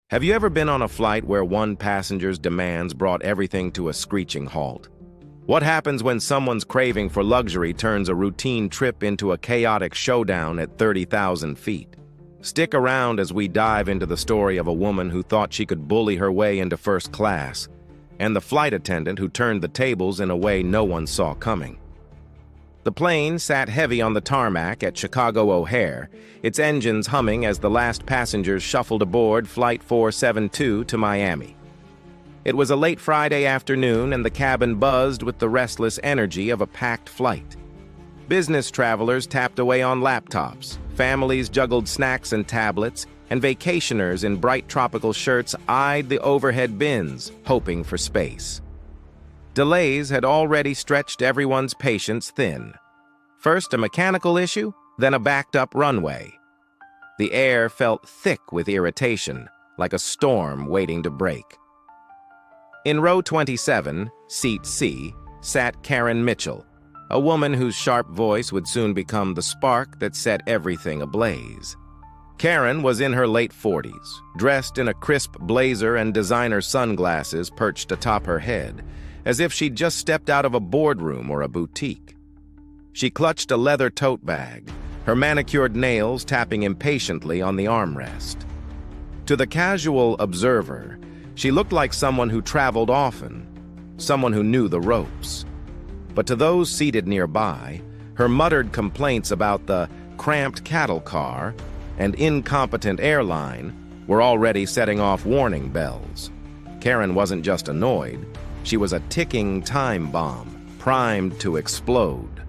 Have you ever been on a flight where one passenger's demands brought everything to a screeching halt? What happens when someone's craving for luxury turns a routine trip into a chaotic showdown at 30,000 feet? Stick around as we dive into the story of a woman who thought she could bully her way into first class, and the flight attendant who turned the tables in a way no one saw coming. The plane sat heavy on the tarmac at Chicago O'Hare, its engines humming as the last passengers shuffled aboard Flight 472 to Miami. It was a late Friday afternoon, and the cabin buzzed with the restless energy of a packed flight. Business travelers tapped away on laptops, families juggled snacks and tablets, and vacationers in bright tropical shirts eyed the overhead bins, hoping for space. Delays had already stretched everyone's patience thin. First a mechanical issue, then a backed-up runway. The air felt thick with irritation, like a storm waiting to break. In row 27, seat C, sat Karen Mitchell, a woman whose sharp voice would soon become the spark that set everything ablaze. Karen was in her late 40s, dressed in a crisp blazer and designer sunglasses perched atop her head, as if she'd just stepped out of a boardroom or a boutique. She clutched a leather tote bag, her manicured nails tapping impatiently on the armrest. To the casual observer, she looked like someone who traveled often, someone who knew the ropes. But to those seated nearby, her muttered complaints about the cramped cattle car and incompetent airline were already setting off warning bells. Karen wasn't just annoyed. She was a ticking time bomb, primed to explode.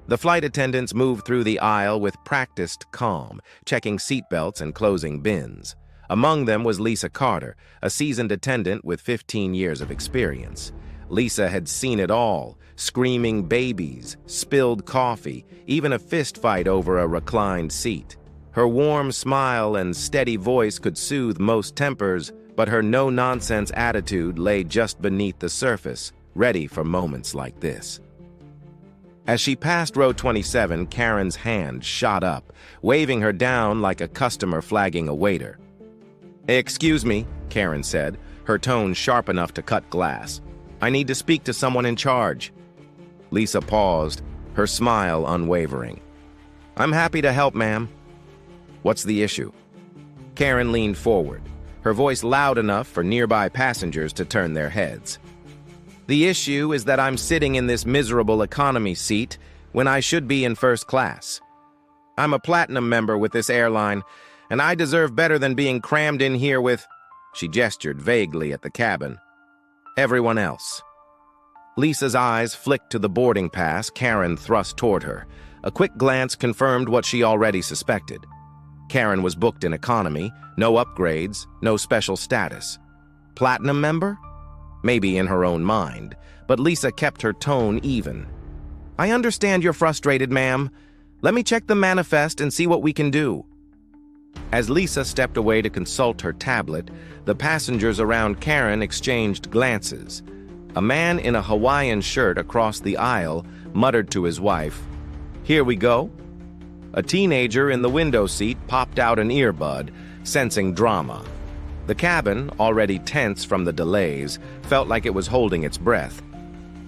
The flight attendants moved through the aisle with practiced calm, checking seatbelts and closing bins. Among them was Lisa Carter, a seasoned attendant with 15 years of experience. Lisa had seen it all: screaming babies, spilled coffee, even a fist fight over a reclined seat. Her warm smile and steady voice could soothe most tempers, but her no-nonsense attitude lay just beneath the surface, ready for moments like this. As she passed row 27, Karen's hand shot up, waving her down like a customer flagging a waiter. "Excuse me," Karen said, her tone sharp enough to cut glass. "I need to speak to someone in charge." Lisa paused, her smile unwavering. "I'm happy to help, ma'am." "What's the issue?" Karen leaned forward, her voice loud enough for nearby passengers to turn their heads. "The issue is that I'm sitting in this miserable economy seat when I should be in first class. I'm a platinum member with this airline, and I deserve better than being crammed in here with," she gestured vaguely at the cabin, "everyone else." Lisa's eyes flicked to the boarding pass Karen thrust toward her. A quick glance confirmed what she already suspected. Karen was booked in economy, no upgrades, no special status. Platinum member? Maybe in her own mind, but Lisa kept her tone even. "I understand you're frustrated, ma'am. Let me check the manifest and see what we can do." As Lisa stepped away to consult her tablet, the passengers around Karen exchanged glances. A man in a Hawaiian shirt across the aisle muttered to his wife, "Here we go." A teenager in the window seat popped out an earbud, sensing drama. The cabin, already tense from the delays, felt like it was holding its breath.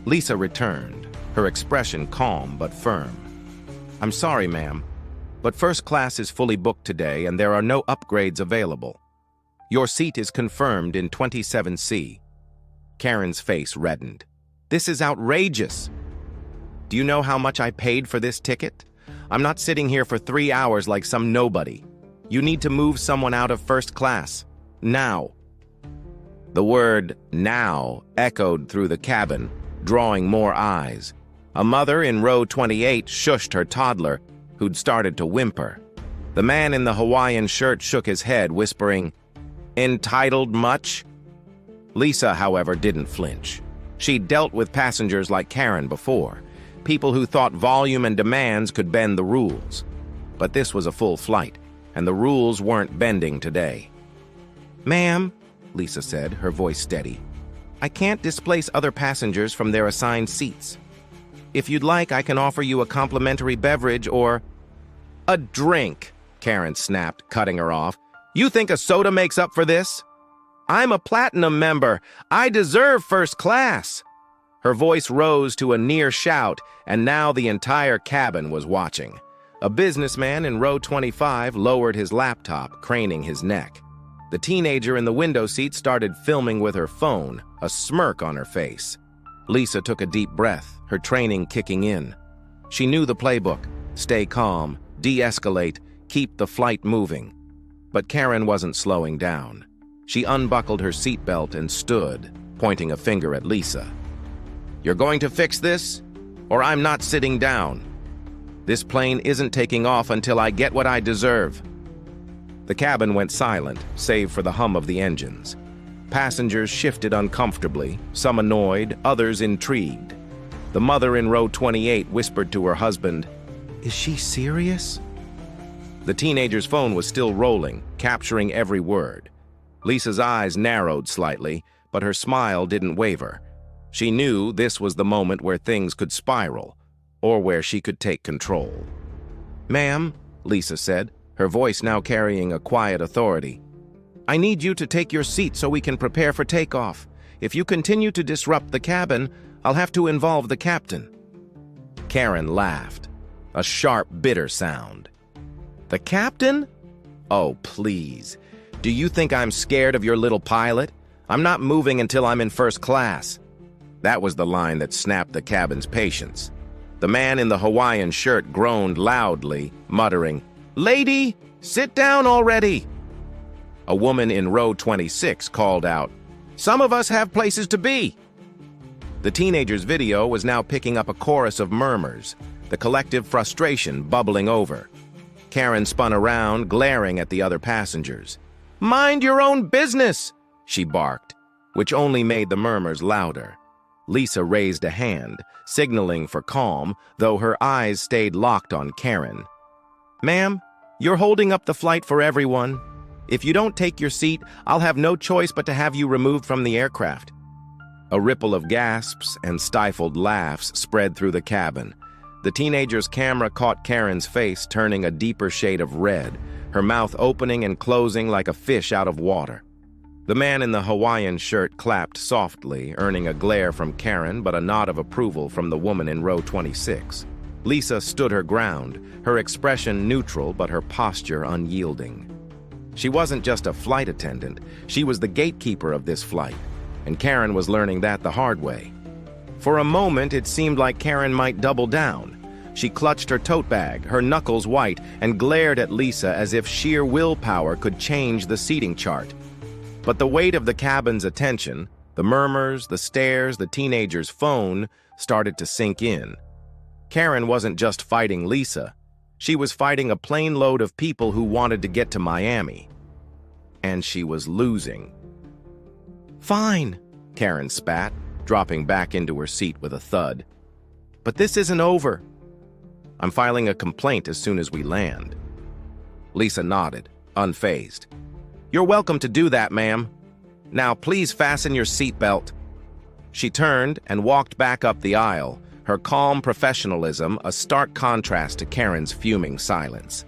Lisa returned, her expression calm but firm. "I'm sorry, ma'am, but first class is fully booked today and there are no upgrades available. Your seat is confirmed in 27C. Karen's face reddened. "This is outrageous. Do you know how much I paid for this ticket? I'm not sitting here for 3 hours like some nobody. You need to move someone out of first class. Now." The word "now" echoed through the cabin, drawing more eyes. A mother in row 28 shushed her toddler, who'd started to whimper. The man in the Hawaiian shirt shook his head, whispering, "Entitled much?" Lisa, however, didn't flinch. She'd dealt with passengers like Karen before, people who thought volume and demands could bend the rules. But this was a full flight, and the rules weren't bending today. "Ma'am," Lisa said, her voice steady, "I can't displace other passengers from their assigned seats. If you'd like, I can offer you a complimentary beverage or—" "A drink," Karen snapped, cutting her off. You think a soda makes up for this? I'm a platinum member. I deserve first class. Her voice rose to a near shout, and now the entire cabin was watching. A businessman in row 25 lowered his laptop, craning his neck. The teenager in the window seat started filming with her phone, a smirk on her face. Lisa took a deep breath, her training kicking in. She knew the playbook: stay calm, de-escalate, keep the flight moving. But Karen wasn't slowing down. She unbuckled her seatbelt and stood, pointing a finger at Lisa. You're going to fix this, or I'm not sitting down. This plane isn't taking off until I get what I deserve. The cabin went silent, save for the hum of the engines. Passengers shifted uncomfortably, some annoyed, others intrigued. The mother in row 28 whispered to her husband, "Is she serious?" The teenager's phone was still rolling, capturing every word. Lisa's eyes narrowed slightly, but her smile didn't waver. She knew this was the moment where things could spiral, or where she could take control. "Ma'am," Lisa said, her voice now carrying a quiet authority, "I need you to take your seat so we can prepare for takeoff. If you continue to disrupt the cabin, I'll have to involve the captain." Karen laughed, a sharp, bitter sound. "The captain? Oh, please. Do you think I'm scared of your little pilot? I'm not moving until I'm in first class." That was the line that snapped the cabin's patience. The man in the Hawaiian shirt groaned loudly, muttering, "Lady, sit down already!" A woman in row 26 called out, "Some of us have places to be!" The teenager's video was now picking up a chorus of murmurs, the collective frustration bubbling over. Karen spun around, glaring at the other passengers. "Mind your own business!" she barked, which only made the murmurs louder. Lisa raised a hand, signaling for calm, though her eyes stayed locked on Karen. "Ma'am, you're holding up the flight for everyone. If you don't take your seat, I'll have no choice but to have you removed from the aircraft." A ripple of gasps and stifled laughs spread through the cabin. The teenager's camera caught Karen's face turning a deeper shade of red, her mouth opening and closing like a fish out of water. The man in the Hawaiian shirt clapped softly, earning a glare from Karen but a nod of approval from the woman in row 26. Lisa stood her ground, her expression neutral but her posture unyielding. She wasn't just a flight attendant, she was the gatekeeper of this flight, and Karen was learning that the hard way. For a moment, it seemed like Karen might double down. She clutched her tote bag, her knuckles white, and glared at Lisa as if sheer willpower could change the seating chart. But the weight of the cabin's attention, the murmurs, the stares, the teenager's phone, started to sink in. Karen wasn't just fighting Lisa. She was fighting a plane load of people who wanted to get to Miami. And she was losing. "Fine," Karen spat, dropping back into her seat with a thud. "But this isn't over. I'm filing a complaint as soon as we land." Lisa nodded, unfazed. "You're welcome to do that, ma'am. Now please fasten your seatbelt." She turned and walked back up the aisle, her calm professionalism a stark contrast to Karen's fuming silence.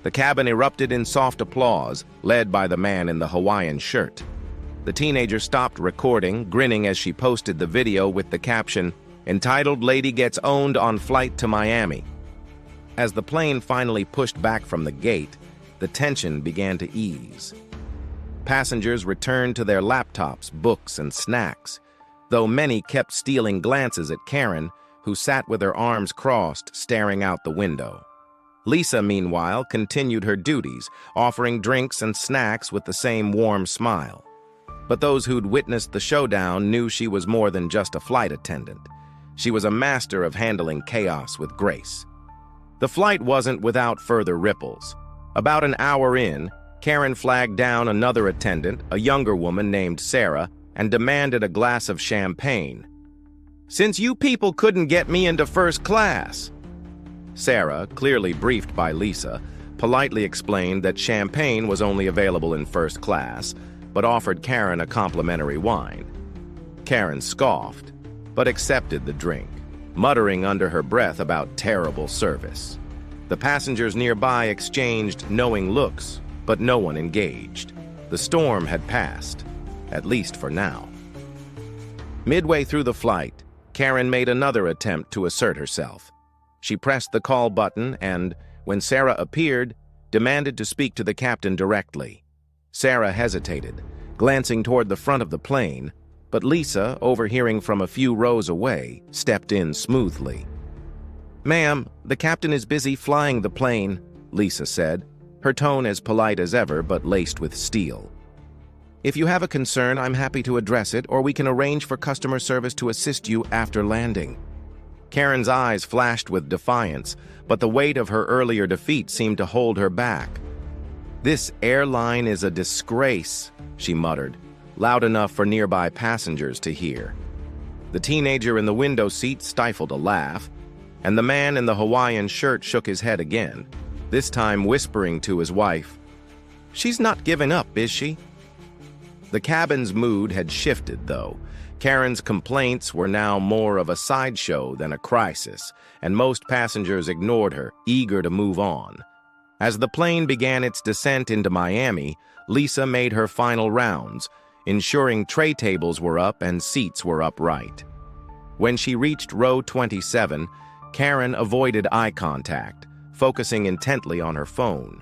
The cabin erupted in soft applause, led by the man in the Hawaiian shirt. The teenager stopped recording, grinning as she posted the video with the caption, entitled "Lady Gets Owned on Flight to Miami." As the plane finally pushed back from the gate, the tension began to ease. Passengers returned to their laptops, books, and snacks, though many kept stealing glances at Karen, who sat with her arms crossed, staring out the window. Lisa, meanwhile, continued her duties, offering drinks and snacks with the same warm smile. But those who'd witnessed the showdown knew she was more than just a flight attendant. She was a master of handling chaos with grace. The flight wasn't without further ripples. About an hour in, Karen flagged down another attendant, a younger woman named Sarah, and demanded a glass of champagne. "Since you people couldn't get me into first class." Sarah, clearly briefed by Lisa, politely explained that champagne was only available in first class, but offered Karen a complimentary wine. Karen scoffed, but accepted the drink, muttering under her breath about terrible service. The passengers nearby exchanged knowing looks, but no one engaged. The storm had passed, at least for now. Midway through the flight, Karen made another attempt to assert herself. She pressed the call button and, when Sarah appeared, demanded to speak to the captain directly. Sarah hesitated, glancing toward the front of the plane, but Lisa, overhearing from a few rows away, stepped in smoothly. "Ma'am, the captain is busy flying the plane," Lisa said, her tone as polite as ever but laced with steel. "If you have a concern, I'm happy to address it, or we can arrange for customer service to assist you after landing." Karen's eyes flashed with defiance, but the weight of her earlier defeat seemed to hold her back. "This airline is a disgrace," she muttered, loud enough for nearby passengers to hear. The teenager in the window seat stifled a laugh, and the man in the Hawaiian shirt shook his head again, this time whispering to his wife, "She's not giving up, is she?" The cabin's mood had shifted, though. Karen's complaints were now more of a sideshow than a crisis, and most passengers ignored her, eager to move on. As the plane began its descent into Miami, Lisa made her final rounds, ensuring tray tables were up and seats were upright. When she reached row 27, Karen avoided eye contact, focusing intently on her phone.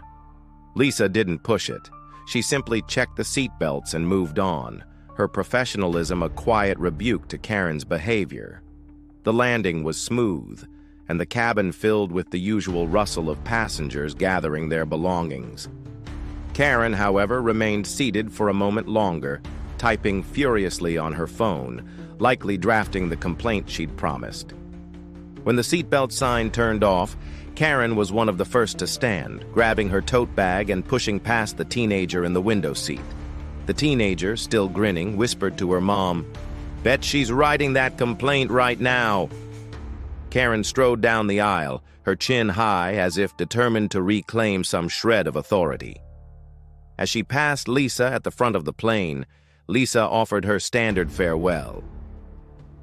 Lisa didn't push it. She simply checked the seatbelts and moved on, her professionalism a quiet rebuke to Karen's behavior. The landing was smooth, and the cabin filled with the usual rustle of passengers gathering their belongings. Karen, however, remained seated for a moment longer, typing furiously on her phone, likely drafting the complaint she'd promised. When the seatbelt sign turned off, Karen was one of the first to stand, grabbing her tote bag and pushing past the teenager in the window seat. The teenager, still grinning, whispered to her mom, "Bet she's writing that complaint right now." Karen strode down the aisle, her chin high as if determined to reclaim some shred of authority. As she passed Lisa at the front of the plane, Lisa offered her standard farewell.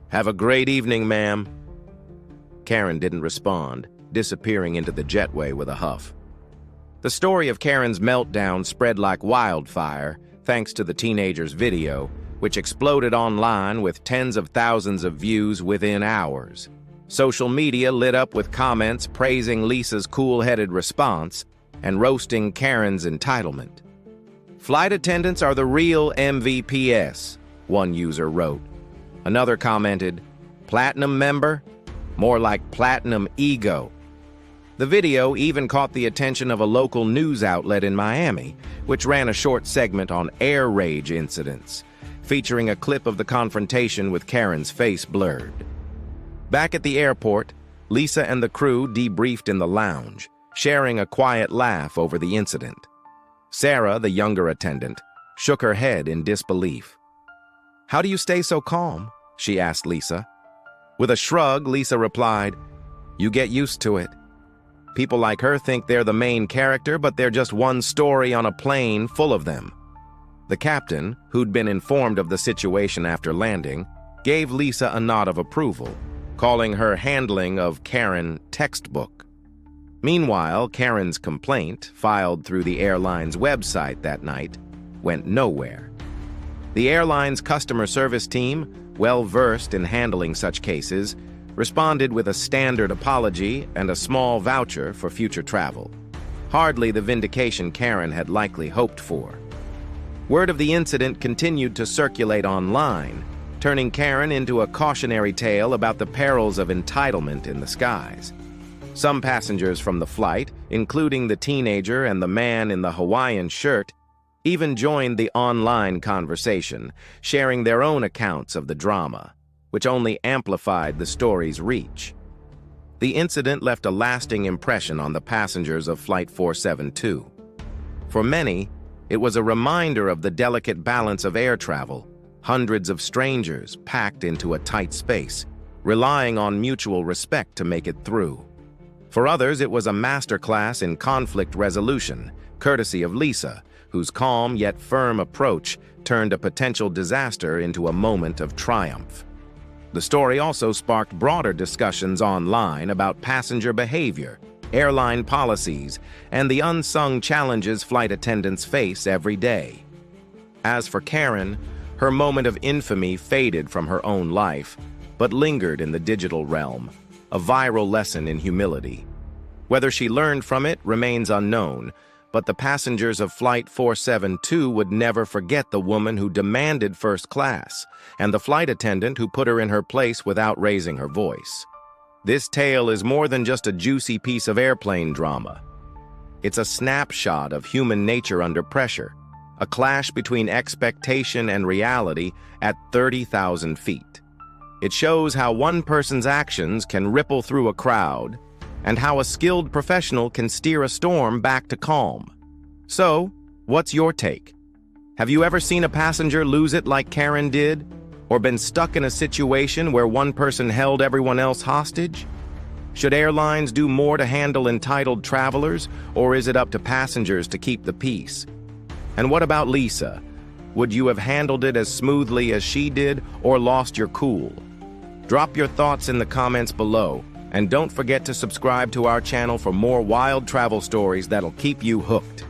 "Have a great evening, ma'am." Karen didn't respond, disappearing into the jetway with a huff. The story of Karen's meltdown spread like wildfire, thanks to the teenager's video, which exploded online with tens of thousands of views within hours. Social media lit up with comments praising Lisa's cool-headed response and roasting Karen's entitlement. "Flight attendants are the real MVPs," one user wrote. Another commented, "Platinum member? More like platinum ego." The video even caught the attention of a local news outlet in Miami, which ran a short segment on air rage incidents, featuring a clip of the confrontation with Karen's face blurred. Back at the airport, Lisa and the crew debriefed in the lounge, sharing a quiet laugh over the incident. Sarah, the younger attendant, shook her head in disbelief. "How do you stay so calm?" she asked Lisa. With a shrug, Lisa replied, "You get used to it. People like her think they're the main character, but they're just one story on a plane full of them." The captain, who'd been informed of the situation after landing, gave Lisa a nod of approval, calling her handling of Karen textbook. Meanwhile, Karen's complaint, filed through the airline's website that night, went nowhere. The airline's customer service team, well-versed in handling such cases, responded with a standard apology and a small voucher for future travel. Hardly the vindication Karen had likely hoped for. Word of the incident continued to circulate online, turning Karen into a cautionary tale about the perils of entitlement in the skies. Some passengers from the flight, including the teenager and the man in the Hawaiian shirt, even joined the online conversation, sharing their own accounts of the drama, which only amplified the story's reach. The incident left a lasting impression on the passengers of Flight 472. For many, it was a reminder of the delicate balance of air travel, hundreds of strangers packed into a tight space, relying on mutual respect to make it through. For others, it was a masterclass in conflict resolution, courtesy of Lisa, whose calm yet firm approach turned a potential disaster into a moment of triumph. The story also sparked broader discussions online about passenger behavior, airline policies, and the unsung challenges flight attendants face every day. As for Karen, her moment of infamy faded from her own life, but lingered in the digital realm, a viral lesson in humility. Whether she learned from it remains unknown, but the passengers of Flight 472 would never forget the woman who demanded first class, and the flight attendant who put her in her place without raising her voice. This tale is more than just a juicy piece of airplane drama. It's a snapshot of human nature under pressure, a clash between expectation and reality at 30,000 feet. It shows how one person's actions can ripple through a crowd, and how a skilled professional can steer a storm back to calm. So, what's your take? Have you ever seen a passenger lose it like Karen did? Or been stuck in a situation where one person held everyone else hostage? Should airlines do more to handle entitled travelers, or is it up to passengers to keep the peace? And what about Lisa? Would you have handled it as smoothly as she did, or lost your cool? Drop your thoughts in the comments below, and don't forget to subscribe to our channel for more wild travel stories that'll keep you hooked.